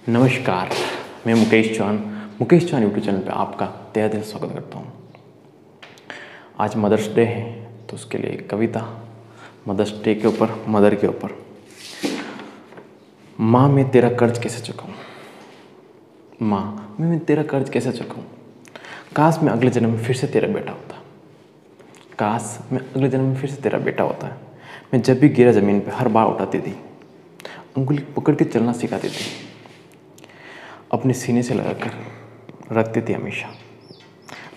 नमस्कार, मैं Mukesh Chauhan YouTube channel पे आपका तहे दिल स्वागत करता हूँ। आज मदर्स डे है तो उसके लिए एक कविता मदर्स डे के ऊपर, मदर के ऊपर। माँ मैं तेरा कर्ज कैसे चुकाऊँ, माँ मैं तेरा कर्ज कैसे चुकाऊँ। काश मैं अगले जन्म में फिर से तेरा बेटा होता, काश मैं अगले जन्म में फिर से तेरा बेटा होता है। मैं जब भी गिरा ज़मीन पे हर बार उठाती थी, उंगली पकड़ के चलना सिखाती थी, अपने सीने से लगाकर रखती थी हमेशा,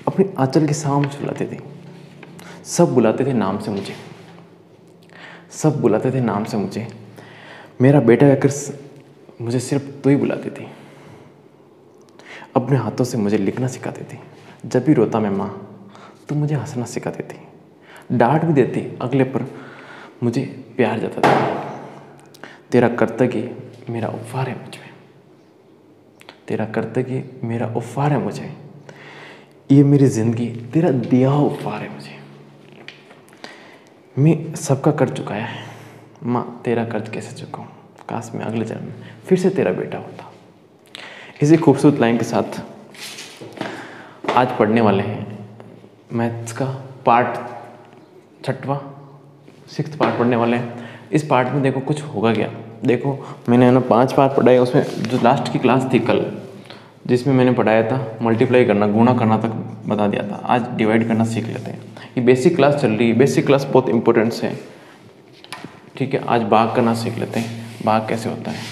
अपनी आंचल के सामने सुलाती थी। सब बुलाते थे नाम से मुझे, सब बुलाते थे नाम से मुझे। मेरा बेटा कहकर मुझे सिर्फ तू ही बुलाती थी। अपने हाथों से मुझे लिखना सिखाती थी। जब भी रोता मैं माँ, तू मुझे हंसना सिखाती थी। डांट भी देती, अगले पर मुझे प्यार जताती थी। तेरा कर्तव्य मेरा उपहार है मुझ में, तेरा कर्तव्य मेरा उपहार है मुझे। ये मेरी ज़िंदगी तेरा दिया हुआ उपहार है मुझे। मैं सबका कर्ज चुकाया है, माँ तेरा कर्ज कैसे चुकाऊँ। काश मैं अगले जन्म में फिर से तेरा बेटा होता। इसी खूबसूरत लाइन के साथ आज पढ़ने वाले हैं मैथ्स का पार्ट 6 पार्ट पढ़ने वाले हैं। इस पार्ट में देखो कुछ होगा क्या। देखो मैंने 5 पार्ट पढ़ाया, उसमें जो लास्ट की क्लास थी कल, जिसमें मैंने पढ़ाया था मल्टीप्लाई करना, गुणा करना तक बता दिया था। आज डिवाइड करना सीख लेते हैं। ये बेसिक क्लास चल रही है, बेसिक क्लास बहुत इंपॉर्टेंट है, ठीक है। आज भाग करना सीख लेते हैं, भाग कैसे होता है।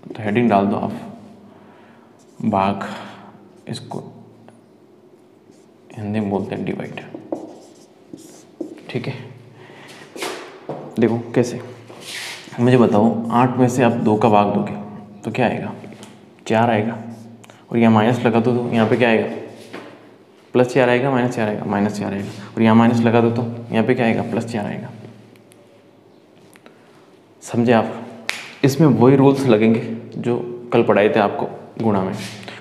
तो हेडिंग डाल दो आप, भाग, इसको हिंदी में बोलते हैं डिवाइड, ठीक है। देखो कैसे, मुझे बताओ 8 में से आप 2 का भाग दोगे तो क्या आएगा, 4 आएगा। और यहाँ माइनस लगा दो तो यहाँ पे क्या आएगा, +4 आएगा, -4 आएगा, -4 आएगा। और यहाँ माइनस लगा दो तो यहाँ पे क्या आएगा, +4 आएगा। समझे आप। इसमें वही रूल्स लगेंगे जो कल पढ़ाए थे आपको गुणा में।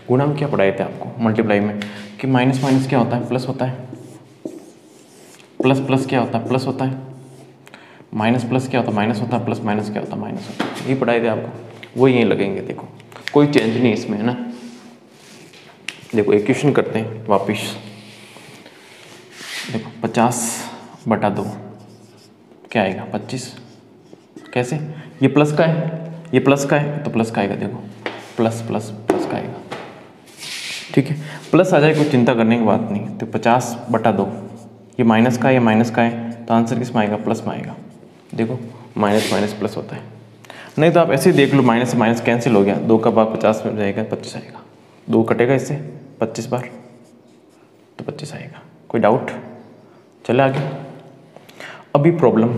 गुणा में क्या पढ़ाए थे आपको मल्टीप्लाई में, कि माइनस माइनस क्या होता है, प्लस होता है। प्लस प्लस क्या होता है, प्लस होता है। माइनस प्लस क्या होता है, माइनस होता है। प्लस माइनस क्या होता है, माइनस होता है। यही पढ़ाए थे आपको, वही यहीं लगेंगे। देखो कोई चेंज नहीं इसमें, है ना। देखो एक क्वेश्चन करते हैं वापिस। देखो 50/2 क्या आएगा, 25। कैसे, ये प्लस का है, ये प्लस का है तो प्लस का आएगा। देखो प्लस प्लस प्लस का आएगा, ठीक है। प्लस आ जाए कोई चिंता करने की बात नहीं। तो 50/2 ये माइनस का है, ये माइनस का है, तो आंसर किस में आएगा, प्लस में आएगा। देखो माइनस माइनस प्लस होता है। नहीं तो आप ऐसे ही देख लो, माइनस से माइनस कैंसिल हो गया, 2 का भाग 50 में जाएगा, 25 आएगा। 2 कटेगा इससे 25 बार तो 25 आएगा। कोई डाउट, चले आगे। अभी प्रॉब्लम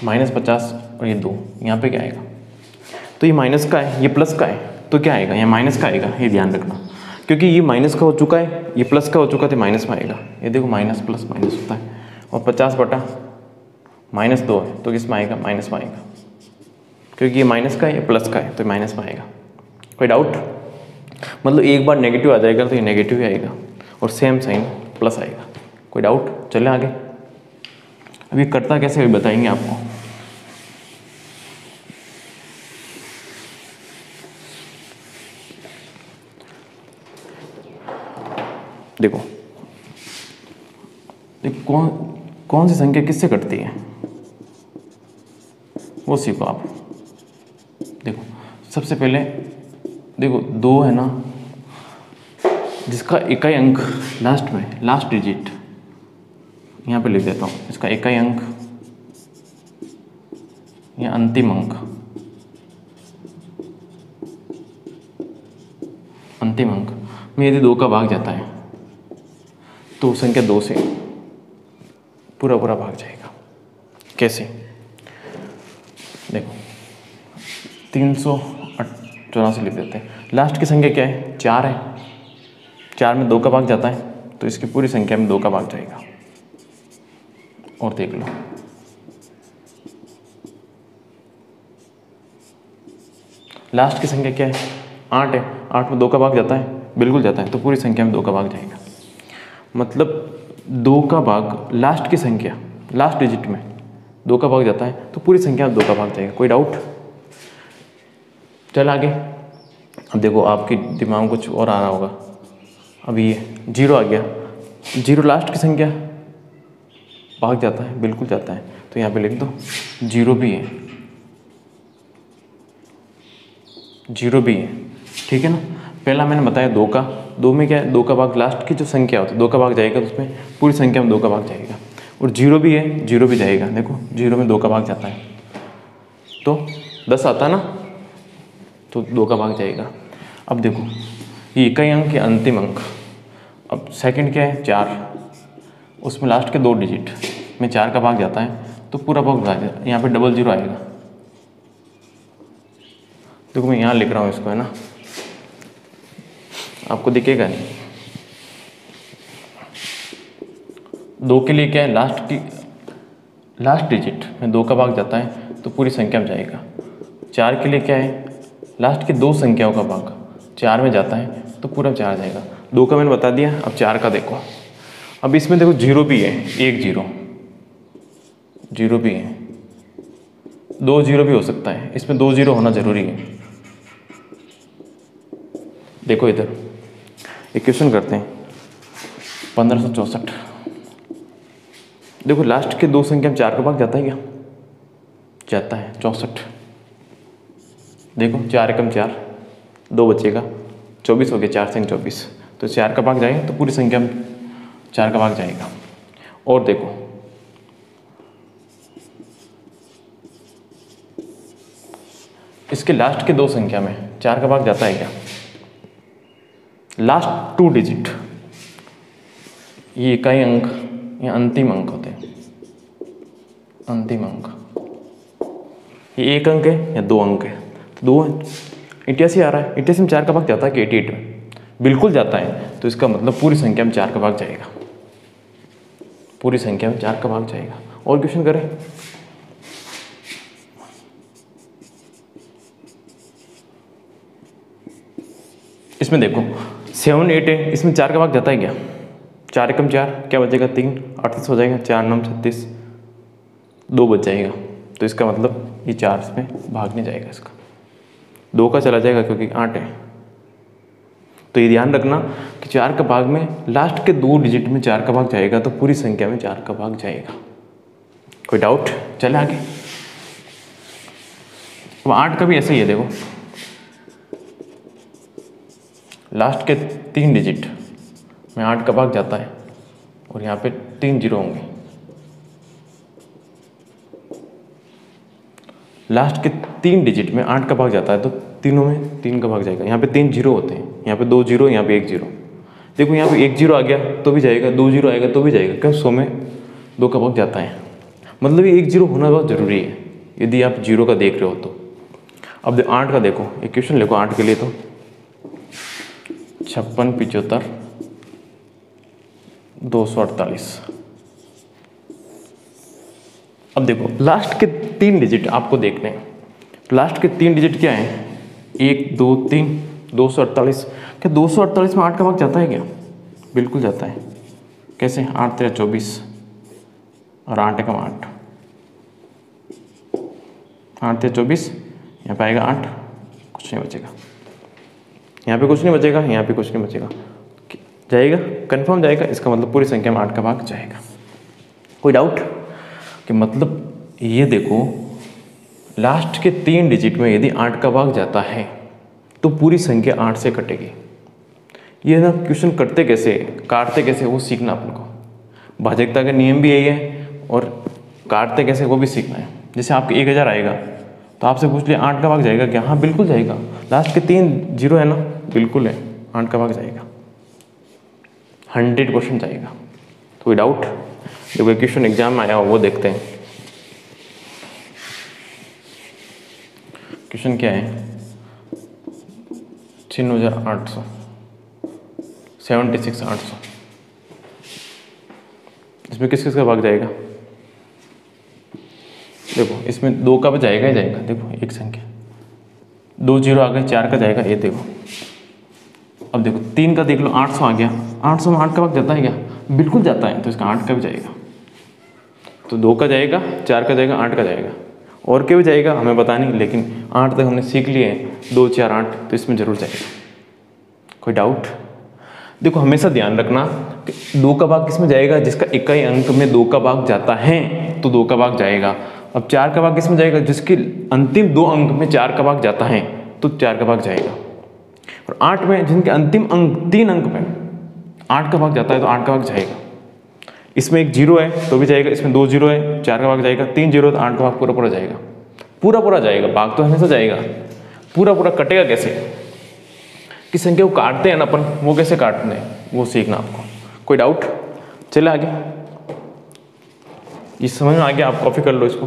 -50 और ये 2, यहाँ पे क्या आएगा। तो ये माइनस का है, ये प्लस का है, तो क्या आएगा, यहाँ माइनस का आएगा। ये ध्यान रखना, क्योंकि ये माइनस का हो चुका है, ये प्लस का हो चुका है, तो माइनस में आएगा। ये देखो माइनस प्लस माइनस होता है। और 50/-2 है तो किस में आएगा, माइनस में आएगा। क्योंकि ये माइनस का है, ये प्लस का है, तो माइनस में आएगा। कोई डाउट, मतलब एक बार नेगेटिव आ जाएगा तो ये नेगेटिव ही आएगा, और सेम साइन प्लस आएगा। कोई डाउट, चले आगे। अभी करता कैसे अभी बताएंगे आपको। देखो कौन सी संख्या किससे कटती है वो सीखो आप। देखो सबसे पहले देखो 2 है ना, जिसका इकाई अंक लास्ट में, लास्ट डिजिट यहाँ पे लिख देता हूँ, इसका इकाई अंक या अंतिम अंक, अंतिम अंक में यदि 2 का भाग जाता है तो संख्या 2 से पूरा भाग जाएगा। कैसे, देखो 384 लिख देते हैं। लास्ट की संख्या क्या है, 4 है। 4 में 2 का भाग जाता है तो इसकी पूरी संख्या में 2 का भाग जाएगा। और देख लो लास्ट की संख्या क्या है, 8 है। 8 में 2 का भाग जाता है, बिल्कुल जाता है, तो पूरी संख्या में 2 का भाग जाएगा। मतलब 2 का भाग लास्ट की संख्या, लास्ट डिजिट में 2 का भाग जाता है तो पूरी संख्या में 2 का भाग जाएगा। कोई डाउट, चल आगे। अब देखो आपके दिमाग में कुछ और आ रहा होगा, अब ये 0 आ गया, 0 लास्ट की संख्या, भाग जाता है, बिल्कुल जाता है, तो यहाँ पे लिख दो 0 भी है, 0 भी है, ठीक है ना। पहला मैंने बताया 2 का, 2 में क्या है, 2 का भाग लास्ट की जो संख्या होती है 2 का भाग जाएगा, तो उसमें पूरी संख्या में 2 का भाग जाएगा, और 0 भी है, 0 भी जाएगा, देखो 0 में 2 का भाग जाता है, तो 10 आता है ना, तो 2 का भाग जाएगा। अब देखो ये इकाई अंक या अंतिम अंक, अब सेकंड क्या है 4, उसमें लास्ट के 2 डिजिट में 4 का भाग जाता है, तो पूरा भाग जाएगा, यहाँ पे 00 आएगा। देखो मैं यहाँ लिख रहा हूँ इसको, है ना, आपको दिखेगा नहीं। 2 के लिए क्या है, लास्ट डिजिट में 2 का भाग जाता है, तो पूरी संख्या में जाएगा। 4 के लिए क्या है, लास्ट की 2 संख्याओं का भाग 4 में जाता है, तो पूरा 4 जाएगा। 2 का मैंने बता दिया, अब 4 का देखो। अब इसमें देखो 0 भी है, 1 0 भी है, 2 0 भी हो सकता है, इसमें 2 0 होना जरूरी है। देखो इधर एक क्वेश्चन करते हैं, 1564। देखो लास्ट के 2 संख्या में 4 का भाग जाता है क्या, जाता है, 64। देखो 4 एकम 4, 2 बचेगा, 24 हो गया, 4 से 24, तो 4 का भाग जाएगा, तो पूरी संख्या में 4 का भाग जाएगा। और देखो इसके लास्ट के 2 संख्या में 4 का भाग जाता है क्या, लास्ट 2 डिजिट, ये इकाई अंक या अंतिम अंक होते हैं, अंतिम अंक, ये 1 अंक है या 2 अंक है, तो 2 88 आ रहा है, 88 में 4 का भाग जाता है कि 88 में, बिल्कुल जाता है, तो इसका मतलब पूरी संख्या में 4 का भाग जाएगा, पूरी संख्या में 4 का भाग जाएगा। और क्वेश्चन करें, इसमें देखो 7 8 है, इसमें 4 का भाग जाता है क्या, 4 एकम 4, क्या बचेगा 3, 38 हो जाएगा, 4 9 36, 2 बच जाएगा, तो इसका मतलब ये 4 इसमें भाग नहीं जाएगा, इसका 2 का चला जाएगा क्योंकि 8 है। तो ये ध्यान रखना कि 4 का भाग में लास्ट के 2 डिजिट में 4 का भाग जाएगा, तो पूरी संख्या में 4 का भाग जाएगा। कोई डाउट, चले आगे। अब 8 का भी ऐसा ही है, देखो लास्ट के 3 डिजिट में 8 का भाग जाता है, और यहाँ पे 3 0 होंगे, लास्ट के 3 डिजिट में 8 का भाग जाता है, तो तीनों में 3 का भाग जाएगा, यहाँ पे 3 0 होते हैं, यहाँ पे 2 0, यहाँ पे 1 0। देखो यहाँ पे 1 0 आ गया तो भी जाएगा, 2 0 आएगा तो भी जाएगा, क्यों 100 में 2 का भाग जाता है, मतलब ये 1 0 होना बहुत ज़रूरी है यदि आप 0 का देख रहे हो तो। अब 8 का देखो, एक क्वेश्चन लिखो 8 के लिए, तो 56 75 248। अब देखो लास्ट के 3 डिजिट आपको देखने हैं, लास्ट के 3 डिजिट क्या है, 1 2 3, 248। क्या 248 में 8 का भाग जाता है क्या, बिल्कुल जाता है, कैसे, 8 3 24 और 8 एकम 8, 8 3 24, यहाँ पे आएगा 8, कुछ नहीं बचेगा, यहाँ पे कुछ नहीं बचेगा, यहाँ पे कुछ नहीं बचेगा, जाएगा कंफर्म जाएगा, इसका मतलब पूरी संख्या में 8 का भाग जाएगा। कोई डाउट, कि मतलब ये देखो लास्ट के 3 डिजिट में यदि 8 का भाग जाता है तो पूरी संख्या 8 से कटेगी। ये ना क्वेश्चन करते कैसे, काटते कैसे, वो सीखना अपन को, भाजकता का नियम भी यही है, और काटते कैसे वो भी सीखना है। जैसे आपके 1000 आएगा तो आपसे पूछ लिया 8 का भाग जाएगा क्या, हाँ बिल्कुल जाएगा, लास्ट के 3 0 है ना, बिल्कुल है, 8 का भाग जाएगा, 100% जाएगा। कोई डाउट, जो कोई क्वेश्चन एग्जाम में आया हो वो देखते हैं। क्वेश्चन क्या है, 9800 76,800, इसमें किस किस का भाग जाएगा, देखो इसमें 2 का भी जाएगा ही जाएगा, देखो एक संख्या, 2 0 आ गए, 4 का जाएगा, ये देखो। अब देखो 3 का देख लो, 800 आ गया, 800 में 8 का भाग जाता है क्या, बिल्कुल जाता है, तो इसका 8 का भी जाएगा, तो 2 का जाएगा, 4 का जाएगा, 8 का जाएगा। और क्या भी जाएगा हमें पता नहीं, लेकिन 8 तक हमने सीख लिए हैं, 2 4 8, तो इसमें जरूर जाएगा। कोई डाउट? देखो हमेशा ध्यान रखना कि 2 का भाग किस में जाएगा, जिसका इकाई अंक में 2 का भाग जाता है तो 2 का भाग जाएगा। अब 4 का भाग किस में जाएगा, जिसके अंतिम 2 अंक में 4 का भाग जाता है तो 4 का भाग जाएगा। और 8 में जिनके अंतिम अंक 3 अंक में 8 का भाग जाता है तो 8 का भाग जाएगा। इसमें एक 0 है तो भी जाएगा, इसमें 2 0 है 4 का भाग जाएगा, 3 0 है तो 8 का भाग पूरा पूरा जाएगा। पूरा पूरा जाएगा, भाग तो हमेशा जाएगा, पूरा पूरा कटेगा कैसे, किस संख्या को काटते हैं ना अपन, वो कैसे काटते हैं वो सीखना आपको। कोई डाउट? चले आगे, ये समझ में आ गया? आप कॉपी कर लो इसको।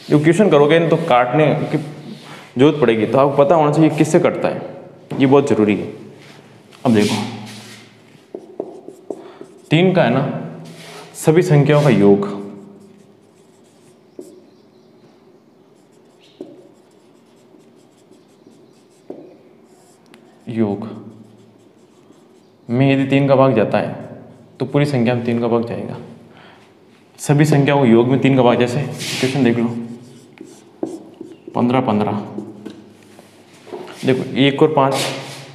जो क्वेश्चन करोगे तो काटने की जरूरत पड़ेगी, तो आपको पता होना चाहिए किससे कटता है, ये बहुत जरूरी है। अब देखो 3 का है ना, सभी संख्याओं का योग, में यदि 3 का भाग जाता है तो पूरी संख्या में 3 का भाग जाएगा। सभी संख्याओं को योग में 3 का भाग, जैसे क्वेश्चन देख लो 15 15, देखो 1 और 5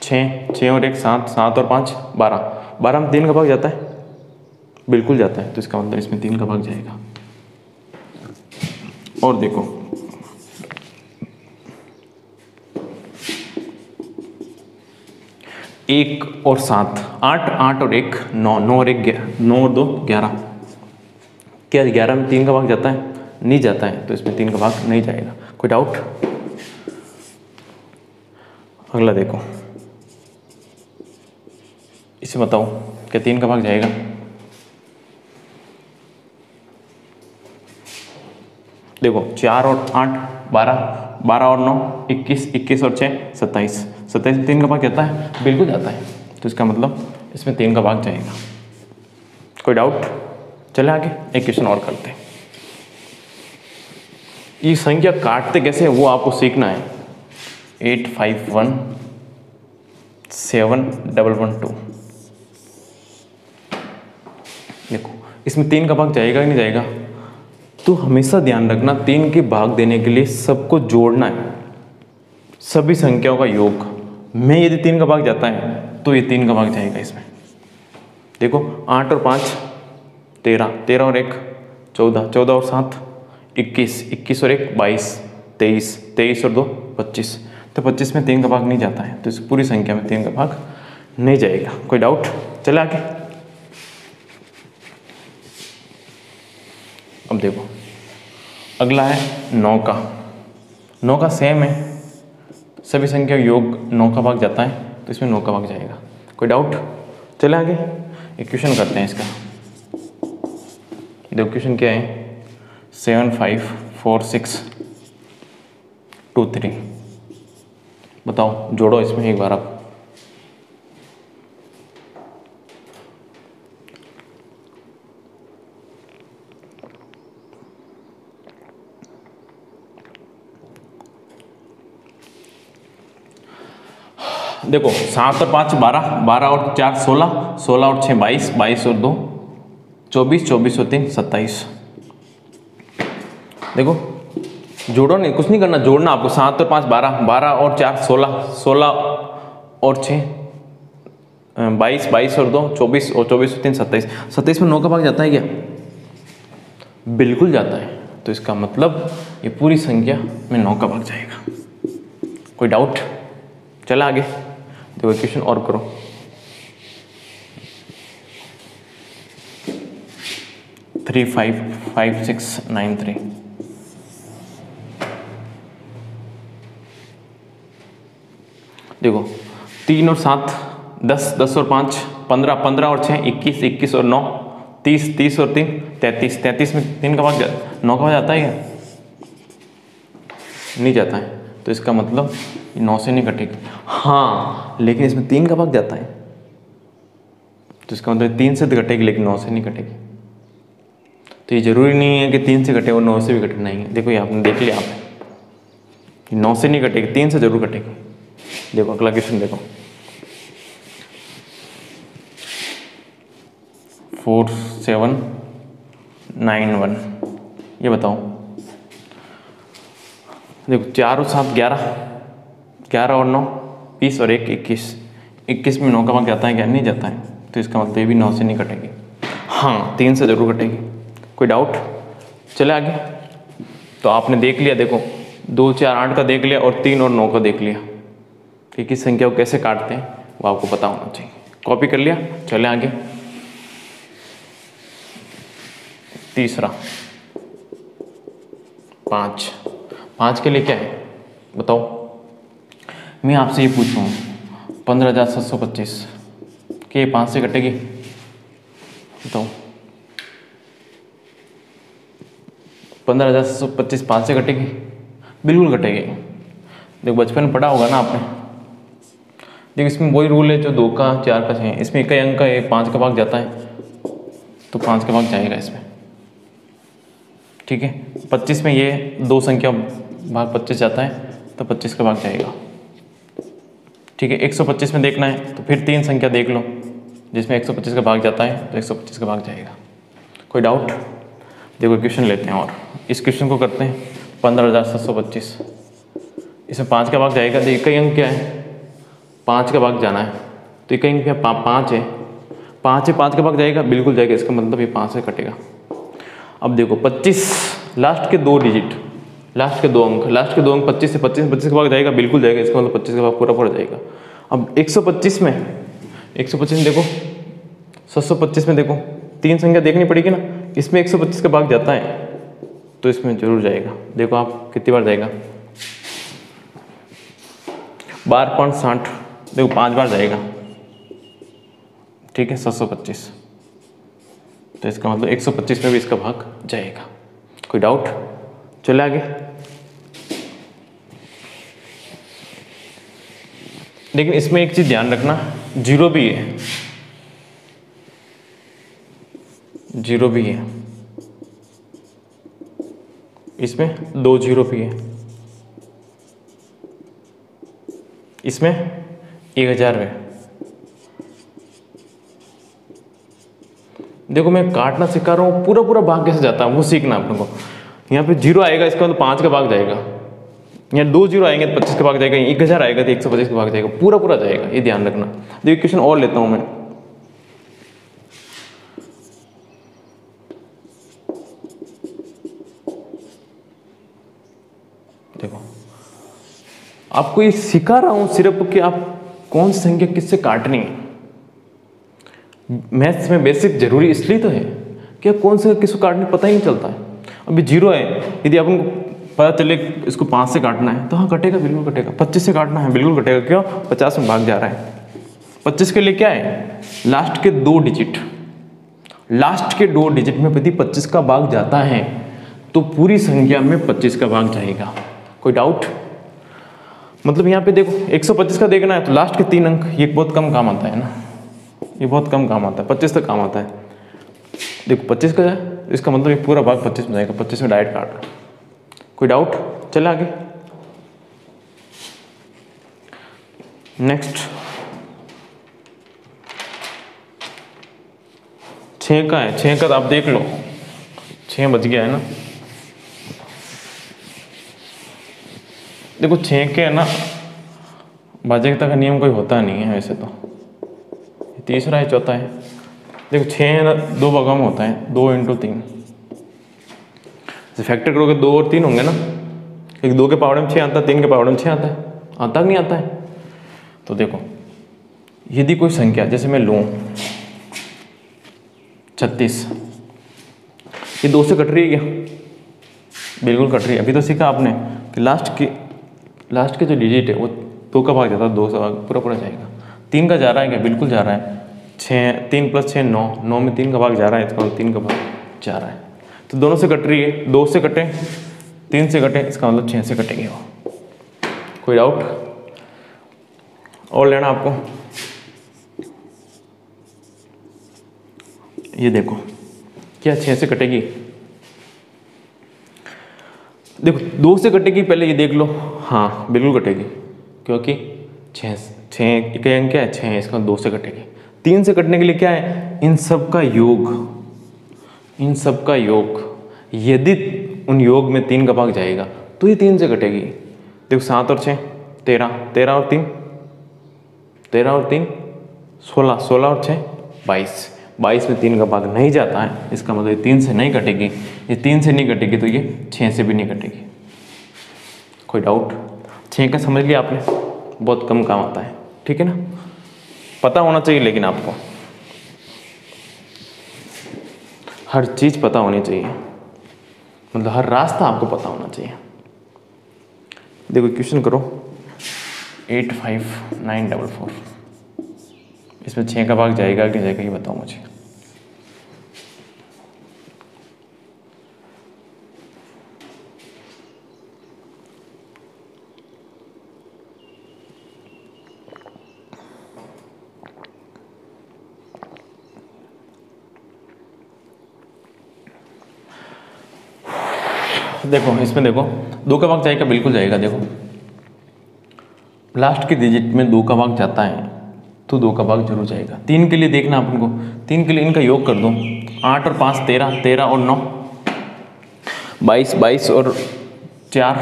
6, 6 और 1 7, 7 और 5 12, 12 में 3 का भाग जाता है, बिल्कुल जाता है, तो इसका मतलब इसमें 3 का भाग जाएगा। और देखो 1 और 7 8, 8 और 1 9, 9 और 1 9 और 2 11, क्या 11 में 3 का भाग जाता है? नहीं जाता है, तो इसमें 3 का भाग नहीं जाएगा। कोई डाउट? अगला देखो, इसे बताओ क्या 3 का भाग जाएगा? देखो 4 और 8 12, 12 और 9 21, 21 और 6 27, 27 में 3 का भाग जाता है, बिल्कुल जाता है, तो इसका मतलब इसमें 3 का भाग जाएगा। कोई डाउट? चले आगे, एक क्वेश्चन और करते हैं। ये संख्या काटते कैसे वो आपको सीखना है। 8 5 1 7 1 1 2, देखो इसमें 3 का भाग जाएगा कि नहीं जाएगा? तो हमेशा ध्यान रखना 3 के भाग देने के लिए सबको जोड़ना है, सभी संख्याओं का योग में यदि 3 का भाग जाता है तो ये 3 का भाग जाएगा इसमें। देखो 8 और 5 13, 13 और 1 14, 14 और 7 21, 21 और 1 22, 23, 23 और 2 25, तो 25 में 3 का भाग नहीं जाता है, तो इस पूरी संख्या में 3 का भाग नहीं जाएगा। कोई डाउट? चले आगे। अब देखो अगला है 9 का। 9 का सेम है, सभी संख्या योग 9 का भाग जाता है, तो इसमें 9 का भाग जाएगा। कोई डाउट? चले आगे, एक क्वेश्चन करते हैं इसका। देखो क्वेश्चन क्या है, 7 5 4 6 2 3, बताओ जोड़ो इसमें एक बार आप। देखो 7 और 5 12, 12 और 4 16, 16 और 6 22, 22 और 2 24, 24 और 3 27। देखो जोड़ो नहीं, कुछ नहीं करना, जोड़ना आपको। 7 और 5 12, 12 और 4 16, 16 और 6 22, 22 और 2 24 और 24 और 3 27। 27 में 9 का भाग जाता है क्या? बिल्कुल जाता है, तो इसका मतलब ये पूरी संख्या में 9 का भाग जाएगा। कोई डाउट? चला आगे, देखो क्वेश्चन और करो। थ्री 5 5 6 9 3, देखो 3 और 7 10, 10 और 5 15, 15 और 6 21, 21 और 9 30, 30 और 3 33, 33 में 3 का भाग 9 का भाग जाता है क्या? नहीं जाता है, तो इसका मतलब 9 से नहीं कटेगी। हाँ लेकिन इसमें 3 का भाग जाता है, तो इसका मतलब 3 से तो कटेगी लेकिन 9 से नहीं कटेगी। तो ये जरूरी नहीं है कि 3 से कटे और 9 से भी कटे, नहीं है। देखो ये आपने देख लिया, आप 9 से नहीं कटेगी, 3 से जरूर कटेगी। देखो अगला क्वेश्चन देखो, 4791। ये बताओ, देखो 4 और 7 11, 11 और 9 20 और 1 21। 21 में 9 का भाग जाता है क्या? नहीं जाता है, तो इसका मतलब ये भी 9 से नहीं कटेगी। हाँ 3 से ज़रूर कटेगी। कोई डाउट? चले आगे। तो आपने देख लिया, देखो 2 4 8 का देख लिया और 3 और 9 का देख लिया कि किस संख्या को कैसे काटते हैं वो आपको पता होना चाहिए। कॉपी कर लिया। चले आगे। तीसरा 5। 5 के लिए क्या है बताओ? मैं आपसे ये पूछ रहा हूँ 15,725 कि ये 5 से कटेगी? बताओ 15,725 5 से कटेगी? बिल्कुल कटेगी। देखो बचपन में पढ़ा होगा ना आपने। देखो इसमें वही रूल है जो 2 का 4 का 6। इसमें एक अंक का 5 का भाग जाता है तो 5 का भाग जाएगा इसमें, ठीक है। 25 में ये 2 संख्या भाग 25 जाता है तो 25 का भाग जाएगा, ठीक है। 125 में देखना है तो फिर 3 संख्या देख लो जिसमें 125 का भाग जाता है तो 125 का भाग जाएगा। कोई डाउट? देखो क्वेश्चन लेते हैं और इस क्वेश्चन को करते हैं। 15,725 इसमें 5 का भाग जाएगा। तो इकाई अंक क्या है? 5 का भाग जाना है तो इकाई अंक क्या 5 है। 5 है, 5 का भाग जाएगा? बिल्कुल जाएगा। इसका मतलब ये 5 से कटेगा। अब देखो 25 लास्ट के 2 डिजिट, लास्ट के 2 अंक, लास्ट के 2 अंक 25 से 25 का भाग जाएगा? बिल्कुल जाएगा। इसका मतलब 25 का भाग पूरा जाएगा। अब 125 में देखो 725 में देखो 3 संख्या देखनी पड़ेगी ना। इसमें 125 का भाग जाता है तो इसमें जरूर जाएगा। देखो आप कितनी बार जाएगा? 12.60। देखो 5 बार जाएगा, ठीक है। 725 तो इसका मतलब 125 में भी इसका भाग जाएगा। कोई डाउट? चले आगे। लेकिन इसमें एक चीज ध्यान रखना, जीरो भी है, जीरो भी है। इसमें 2 जीरो भी है। इसमें 1000 है। देखो मैं काटना सिखा रहा हूँ, पूरा भाग कैसे जाता है वो सीखना आप लोगों को। यहाँ पे 0 आएगा इसका मतलब 5 का भाग जाएगा। यहाँ 2 0 आएंगे तो 25 का भाग जाएगा। 1000 आएगा तो 125 का भाग जाएगा। पूरा जाएगा, ये ध्यान रखना। देखिए क्वेश्चन और लेता हूँ मैं। देखो आपको ये सिखा रहा हूँ सिर्फ कि आप कौन सी संख्या किससे काटनी है। मैथ्स में बेसिक जरूरी इसलिए तो है कि कौन से किसको काटने पता ही नहीं चलता है। अभी 0 है, यदि अपन को पता चले इसको 5 से काटना है तो हाँ कटेगा, बिल्कुल कटेगा। 25 से काटना है बिल्कुल कटेगा। क्यों? 50 में भाग जा रहा है। 25 के लिए क्या है? लास्ट के 2 डिजिट, लास्ट के 2 डिजिट में यदि 25 का भाग जाता है तो पूरी संख्या में 25 का भाग जाएगा। कोई डाउट? मतलब यहाँ पे देखो 125 का देखना है तो लास्ट के 3 अंक, ये बहुत कम काम आता है ना, ये बहुत कम काम आता है। 25 तक काम आता है। देखो 25 का है, इसका मतलब ये पूरा भाग 25 में जाएगा। 25 में डायरेक्ट काट रहा। कोई डाउट? चले आगे। नेक्स्ट 6 का है। 6 का तो आप देख लो, 6 बच गया है ना। देखो 6 के है ना भाज्यता का नियम कोई होता नहीं है वैसे तो। तीसरा है, चौथा है। देखो 6 है ना 2 भागों में होता है, 2 × 3। फैक्टर करोगे 2 और 3 होंगे ना। एक 2 के पावर में 6 आता है, 3 के पावर में 6 आता है। आता कि नहीं आता है? तो देखो यदि कोई संख्या जैसे मैं लूँ 36, ये 2 से कट रही है क्या? बिल्कुल कट रही है। अभी तो सीखा आपने कि लास्ट के जो डिजिट है वो 2 का भाग जाता है, 2 से भाग पूरा जाएगा। 3 का जा रहा है क्या? बिल्कुल जा रहा है। 3 + 6 9, 9 में 3 का भाग जा रहा है, इसका मतलब 3 का भाग जा रहा है। तो दोनों से कट रही है। 2 से कटे, 3 से कटे, इसका मतलब 6 से कटेंगे वो। कोई डाउट और लेना आपको? ये देखो क्या 6 से कटेगी? देखो 2 से कटेगी, पहले ये देख लो। हाँ बिल्कुल कटेगी, क्योंकि 6 इकाई अंक क्या है? 6 है, इसका 2 से कटेगी। 3 से कटने के लिए क्या है, इन सब का योग, इन सब का योग, यदि उन योग में 3 का भाग जाएगा तो ये 3 से कटेगी। देखो 7 और 6 13, 13 और 3 13 और 3 16, 16 और 6 22, 22 में 3 का भाग नहीं जाता है, इसका मतलब ये 3 से नहीं कटेगी, ये 3 से नहीं कटेगी तो ये 6 से भी नहीं कटेगी। कोई डाउट? 6 का समझ लिया आपने, बहुत कम काम आता है, ठीक है ना, पता होना चाहिए, लेकिन आपको हर चीज़ पता होनी चाहिए, मतलब हर रास्ता आपको पता होना चाहिए। देखो क्वेश्चन करो 85944, इसमें 6 का भाग जाएगा कि जाएगा ये बताओ मुझे। देखो इसमें देखो 2 का भाग जाएगा, बिल्कुल जाएगा। देखो लास्ट के डिजिट में 2 का भाग जाता है तो 2 का भाग जरूर जाएगा। 3 के लिए देखना अपन को, 3 के लिए इनका योग कर दो, 8 और 5 13, 13 और 9 22, 22 और 4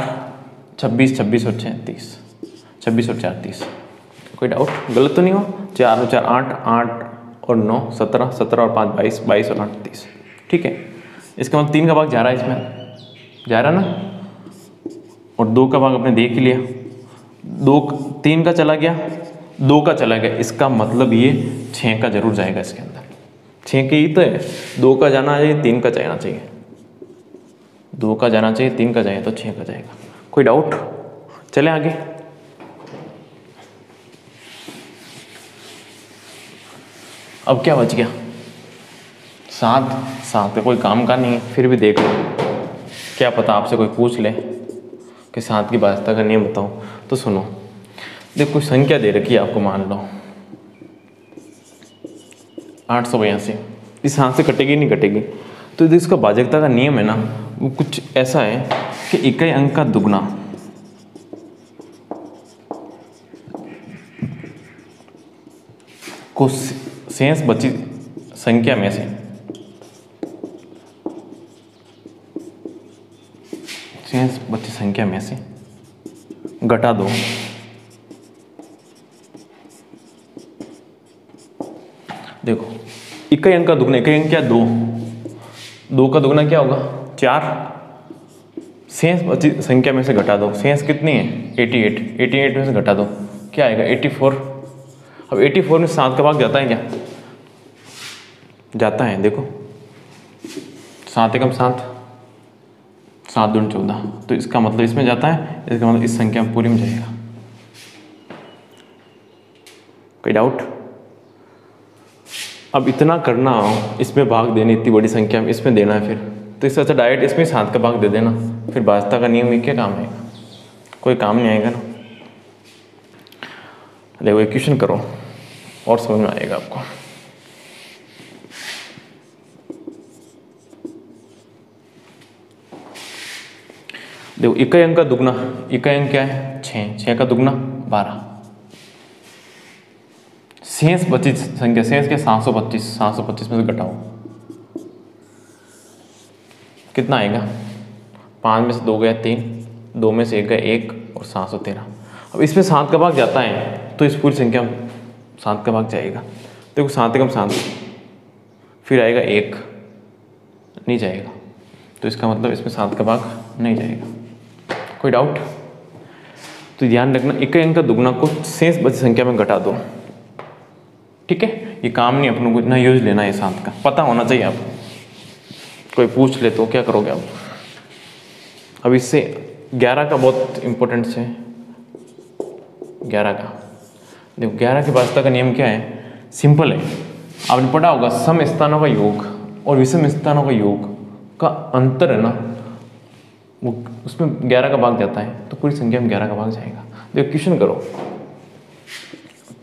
26, 26 और 6 30, 26 और 4 30। कोई डाउट? गलत तो नहीं हो? 4 और 4 8, 8 और 9 17, 17 और 5 22, 22 और 8 30। ठीक है, इसका मतलब 3 का भाग जा रहा है, इसमें जा रहा ना, और 2 का भाग आपने देख लिया, 3 का चला गया, 2 का चला गया, इसका मतलब ये 6 का जरूर जाएगा इसके अंदर। 6 की ही तो है, 2 का जाना चाहिए, 3 का जाना चाहिए, 2 का जाना चाहिए, 3 का जाए तो 6 का जाएगा। कोई डाउट? चले आगे। अब क्या बच गया? 7, 7 का कोई काम का नहीं है, फिर भी देख लो, क्या पता आपसे कोई पूछ ले कि 7 की भाज्यता का नियम बताओ, तो सुनो। देखो कोई संख्या दे रखी है आपको, मान लो 882, इस 7 से कटेगी नहीं कटेगी, तो जो इसका भाज्यता का नियम है ना, वो कुछ ऐसा है कि इकाई अंक का दुगना को शेष बची संख्या में से, शेष बची संख्या में से घटा दो। देखो इकाई अंक का दुगना, इकाई अंक क्या 2, 2 का दुगना क्या होगा 4, शेष बची संख्या में से घटा दो। शेष कितनी है 88, 88 में से घटा दो क्या आएगा 84। अब 84 में 7 का भाग जाता है क्या? जाता है। देखो 7 एकम 7, 7 दूनी 14, तो इसका मतलब इसमें जाता है, इसका मतलब इस संख्या पूरी में जाएगा। कोई डाउट? अब इतना करना हो, इसमें भाग देने, इतनी बड़ी संख्या में इसमें देना है, फिर तो इससे अच्छा डायरेक्ट इसमें 7 का भाग दे देना, फिर भाज्यता का नियम में क्या काम आएगा? कोई काम नहीं आएगा ना। देखो इक्वेशन करो और समझ में आएगा आपको। देखो इकाई अंक का दुगना, इकाई अंक क्या है 6, 6 का दुगना 12, शेष बची संख्या, शेष क्या 725, 725 में से घटाओ कितना आएगा? 5 में से 2 गया 3, 2 में से 1 गया 1 और 713। अब इसमें 7 का भाग जाता है तो इस पूरी संख्या में 7 का भाग जाएगा। देखो 7 एकम 7, फिर आएगा 1, नहीं जाएगा, तो इसका मतलब इसमें 7 का भाग नहीं जाएगा। कोई डाउट? तो ध्यान रखना, इकाई अंक का दुगना को शेष बची संख्या में घटा दो। ठीक है, ये काम नहीं अपनों को इतना यूज लेना है, 7 का पता होना चाहिए आपको। कोई पूछ ले तो क्या करोगे आप? अब इससे 11 का बहुत इंपॉर्टेंट है, 11 का। देखो 11 की भाज्यता का नियम क्या है? सिंपल है, आपने पढ़ा होगा, सम स्थानों का योग और विषम स्थानों का योग का अंतर है ना, वो उसमें 11 का भाग जाता है, तो पूरी संख्या में 11 का भाग जाएगा। देखो क्वेश्चन करो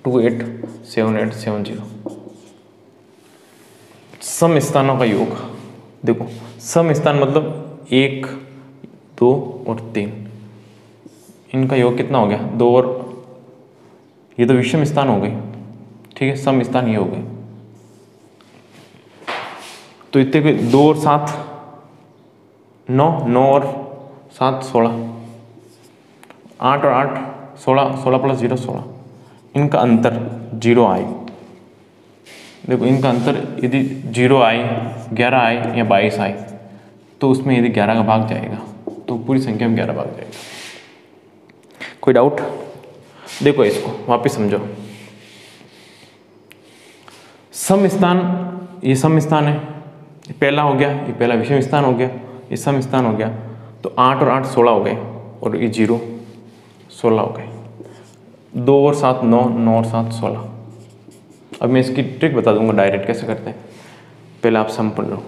287870, सम स्थानों का योग। देखो सम स्थान मतलब 1 2 और 3, इनका योग कितना हो गया 2, और ये तो विषम स्थान हो गई, ठीक है, सम स्थान ये हो गए। तो इतने कोई 2 और 7 9, 9 और 7 16, 8 और 8 16, 16 प्लस 0 16, इनका अंतर 0 आए। देखो इनका अंतर यदि 0 आए, 11 आए या 22 आए, तो उसमें यदि 11 का भाग जाएगा तो पूरी संख्या में 11 भाग जाएगा। कोई डाउट? देखो इसको वापस समझो। सम स्थान, ये सम स्थान है, ये पहला हो गया, ये पहला विषम स्थान हो गया, ये सम स्थान हो गया। तो 8 और 8 16 हो गए, और ये 0 16 हो गए। 2 और 7 9, 9 और 7 16। अब मैं इसकी ट्रिक बता दूंगा डायरेक्ट कैसे करते हैं। पहले आप सम पढ़ लो।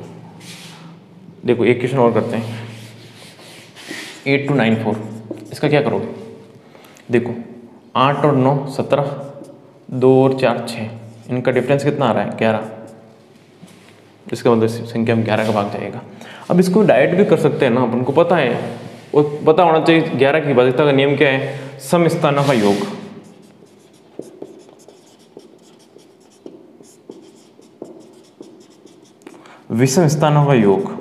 देखो एक क्वेश्चन और करते हैं, 8294। इसका क्या करोगे? देखो 8 और 9 17, 2 और 4 6, इनका डिफरेंस कितना आ रहा है? 11। इसका मतलब संख्या में 11 का भाग जाएगा। अब इसको डायरेक्ट भी कर सकते हैं ना, अपन को पता है, और पता होना चाहिए 11 की भाज्यता का नियम क्या है? सम स्थानों का योग। विषम स्थानों का योग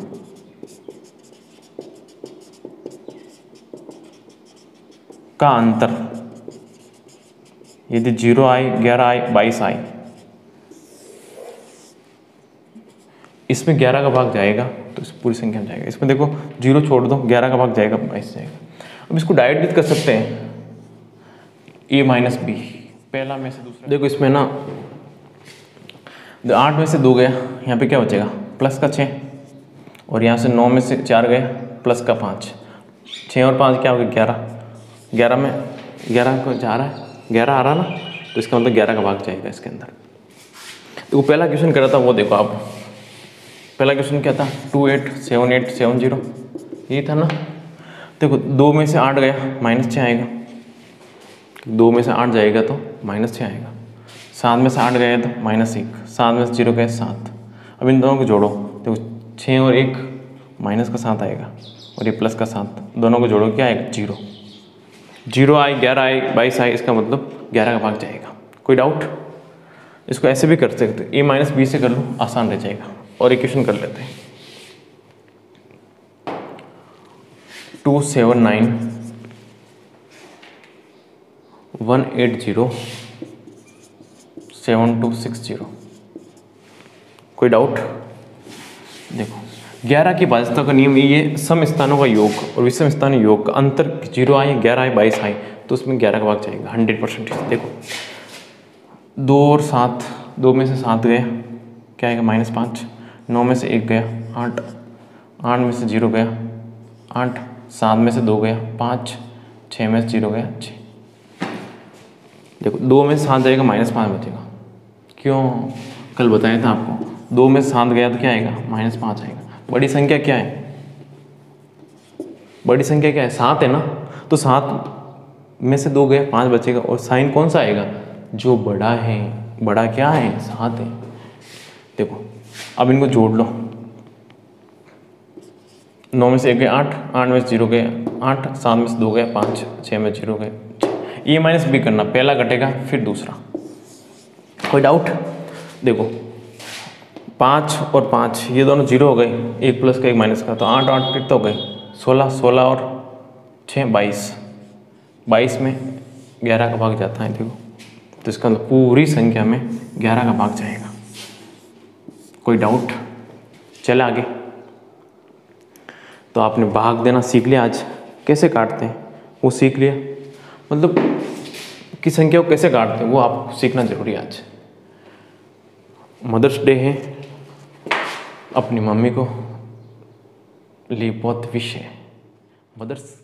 का अंतर, यदि 0 आए, 11 आए, 22 आए, इसमें 11 का भाग जाएगा तो इस पूरी संख्या में जाएगा। इसमें देखो 0 छोड़ दो, 11 का भाग जाएगा, 22 जाएगा। अब इसको डायरेक्ट भी कर सकते हैं, a माइनस बी, पहला में से दूसरा। देखो इसमें ना 8 में से 2 गया, यहाँ पे क्या बचेगा? प्लस का 6, और यहाँ से 9 में से 4 गया, प्लस का 5, 6 और 5 क्या हो गया? 11। 11 में 11 को जा रहा है, 11 आ रहा ना, तो इसका मतलब 11 का भाग जाएगा इसके अंदर। तो पहला क्वेश्चन करा था वो देखो आप, पहला क्वेश्चन क्या था? 287870, यही था ना। देखो 2 में से 8 गया, -6 आएगा। 2 में से 8 जाएगा तो -6 आएगा। 7 में से 8 गया तो -1, 7 में से 0 गया 7। अब इन दोनों को जोड़ो, देखो 6 और 1 माइनस का 7 आएगा, और ये प्लस का 7, दोनों को जोड़ो क्या आएगा? 0। 0 आए, 11 आए, 22 आए, इसका मतलब 11 का भाग जाएगा। कोई डाउट? इसको ऐसे भी कर सकते, a माइनस बी से कर लो, आसान रह जाएगा। और इक्वेशन कर लेते हैं, 279 180 7260। कोई डाउट? देखो 11 की भाज्यता का नियम ये सम स्थानों का योग और विषम स्थान योग का अंतर 0 आए, 11 आए, 22 आए, तो उसमें 11 का भाग जाएगा 100%। देखो 2 और 7, 2 में से 7 गया, क्या आएगा? -5। 9 में से 1 गया, 8, 8 में से 0 गया, 8, 7 में से 2 गया, 5, 6 में से 0 गया, 6। देखो 2 में से 7 जाएगा, -5 बचेगा। क्यों? कल बताया था आपको, 2 में से 7 गया तो क्या आएगा? -5 आएगा। बड़ी संख्या क्या है? बड़ी संख्या क्या है? 7 है ना, तो 7 में से 2 गया, 5 बचेगा, और साइन कौन सा आएगा? जो बड़ा है। बड़ा क्या है? 7 है। देखो अब इनको जोड़ लो, 9 में से 1 गया 8, 8 में से 0 गया 8, 7 में से 2 गया 5, 6 में 0 गया 6। ए माइनस बी करना, पहला घटेगा फिर दूसरा। कोई डाउट? देखो 5 और 5 ये दोनों 0 हो गए, 1 प्लस का 1 माइनस का, तो 8 8 कितना हो गए? 16, 16 और 6 22, 22 में 11 का भाग जाता है। देखो तो इसका मतलब पूरी संख्या में 11 का भाग जाएगा। कोई डाउट? चले आगे। तो आपने भाग देना सीख लिया, आज कैसे काटते हैं वो सीख लिया, मतलब कि संख्या को कैसे काटते हैं वो आपको सीखना जरूरी है। आज मदर्स डे है, अपनी मम्मी को लिए बहुत विश है। मदर्स